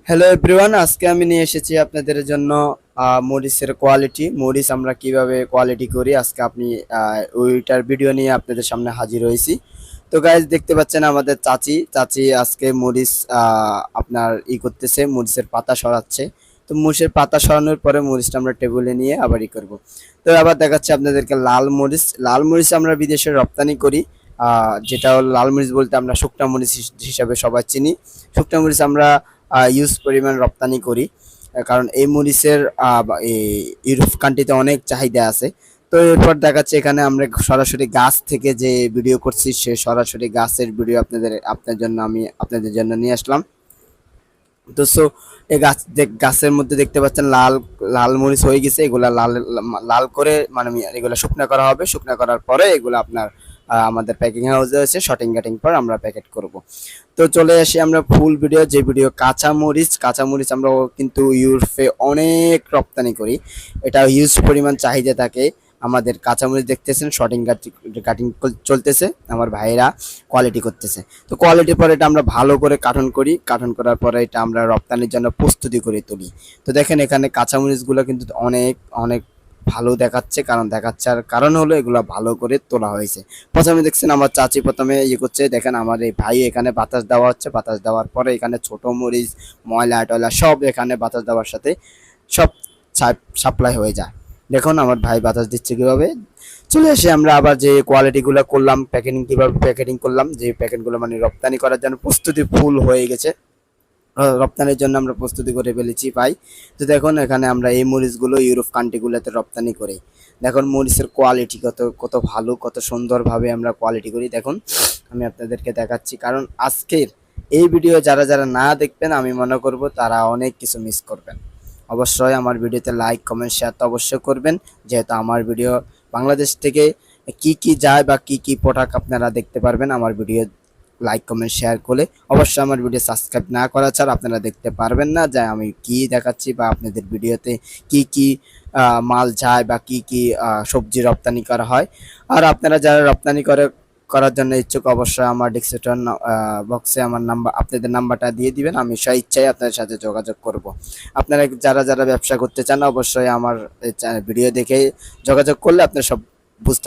Hello everyone, আজকে আমি নিয়ে এসেছি আপনাদের জন্য মরিচের কোয়ালিটি। মরিচ আমরা কিভাবে কোয়ালিটি করি আজকে আপনি ওইটার ভিডিও নিয়ে আপনাদের সামনে হাজির হয়েছি। তো গাইজ দেখতে পাচ্ছেন আমাদের চাচি চাচি আজকে মরিচ আপনার করতেছে, মরিচের পাতা সরাচ্ছে। তো মরিচের পাতা সরানোর পরে মরিচটা আমরা টেবিলে নিয়ে আবার করব। তো আবার দেখাচ্ছে আপনাদেরকে লাল মরিচ। লাল মরিচ আমরা বিদেশে রপ্তানি করি। যেটা হলো লাল মরিচ বলতে আমরা শুকনা মরিচ হিসাবে সবাই চিনি। শুকনা মরিচ আমরা ইউজ পরিমাণ রপ্তানি করি, কারণ এই মরিচের ইউরোপ কান্ট্রিতে অনেক চাহিদা আছে। তো এরপর দেখাচ্ছে এখানে আমরা সরাসরি গাছ থেকে যে ভিডিও করছি, সে সরাসরি গাছের ভিডিও আপনাদের জন্য নিয়ে আসলাম। তো সো এই গাছের মধ্যে দেখতে পাচ্ছেন লাল লাল মরিচ হয়ে গেছে। এগুলা লাল লাল করে মানে এগুলা শুকনা করা হবে। শুকনা করার পরে এগুলো আপনার আমাদের প্যাকিং হাউসে আছে, শর্টিং কাটিং পর আমরা প্যাকেট করব। তো চলে আসি আমরা ফুল ভিডিও, যে ভিডিও কাঁচামরিচ আমরা কিন্তু ইউরোপে অনেক রপ্তানি করি। এটা হিউজ পরিমাণ চাহিদা থাকে আমাদের। কাঁচামরিচ দেখতেছেন শর্টিং কাটিং চলতেছে, আমার ভাইয়েরা কোয়ালিটি করতেছে। তো কোয়ালিটির পরে এটা আমরা ভালো করে কার্টন করি, কার্টন করার পরে এটা আমরা রপ্তানির জন্য প্রস্তুতি করে তুলি। তো দেখেন এখানে কাঁচামরিচগুলো কিন্তু অনেক অনেক ভালো দেখাচ্ছে, কারণ হলো এগুলো ভালো করে তোলা হয়েছে। প্রথমে দেখছেন আমার চাচি প্রথমে করছে, দেখেন আমার এই ভাই এখানে বাতাস দেওয়া হচ্ছে। বাতাস দেওয়ার পরে এখানে ছোট মরিচ ময়লা টয়লা সব এখানে বাতাস দেওয়ার সাথে সব সাপ্লাই হয়ে যায়। দেখুন আমার ভাই বাতাস দিচ্ছে কিভাবে। চলে আসে আমরা আবার যে কোয়ালিটিগুলো করলাম, কিভাবে প্যাকেটিং করলাম, যে প্যাকেটগুলো মানে রপ্তানি করার জন্য প্রস্তুতি ফুল হয়ে গেছে। রপ্তানির জন্য আমরা প্রস্তুতি করে ফেলেছি ভাই। তো দেখুন এখানে আমরা এই মরিচগুলো ইউরোপ কান্ট্রিগুলোতে রপ্তানি করি। দেখুন মরিচের কোয়ালিটি কত কত ভালো, কত সুন্দরভাবে আমরা কোয়ালিটি করি। দেখুন আমি আপনাদেরকে দেখাচ্ছি, কারণ আজকের এই ভিডিও যারা যারা না দেখবেন আমি মনে করব তারা অনেক কিছু মিস করবেন। অবশ্যই আমার ভিডিওতে লাইক কমেন্ট শেয়ার তো অবশ্যই করবেন, যেহেতু আমার ভিডিও বাংলাদেশ থেকে কি কি যায় বা কি কি প্রোডাক্ট আপনারা দেখতে পারবেন আমার ভিডিও লাইক কমেন্ট শেয়ার করলে। অবশ্যই আমার ভিডিও সাবস্ক্রাইব না করা ছাড়া আপনারা দেখতে পারবেন না যে আমি কি দেখাচ্ছি বা আপনাদের ভিডিওতে কি কি মাল যায় বা কি কি সবজি রপ্তানি করা হয়। আর আপনারা যারা রপ্তানি করার জন্য ইচ্ছুক অবশ্যই আমার ডিসক্রিপশন বক্সে আমার নাম্বার, আপনাদের নাম্বারটা দিয়ে দিবেন, আমি ইচ্ছাই আপনাদের সাথে যোগাযোগ করব। আপনারা যারা যারা ব্যবসা করতে চান অবশ্যই আমার ভিডিও দেখে যোগাযোগ করলে আপনারা সব বুঝতে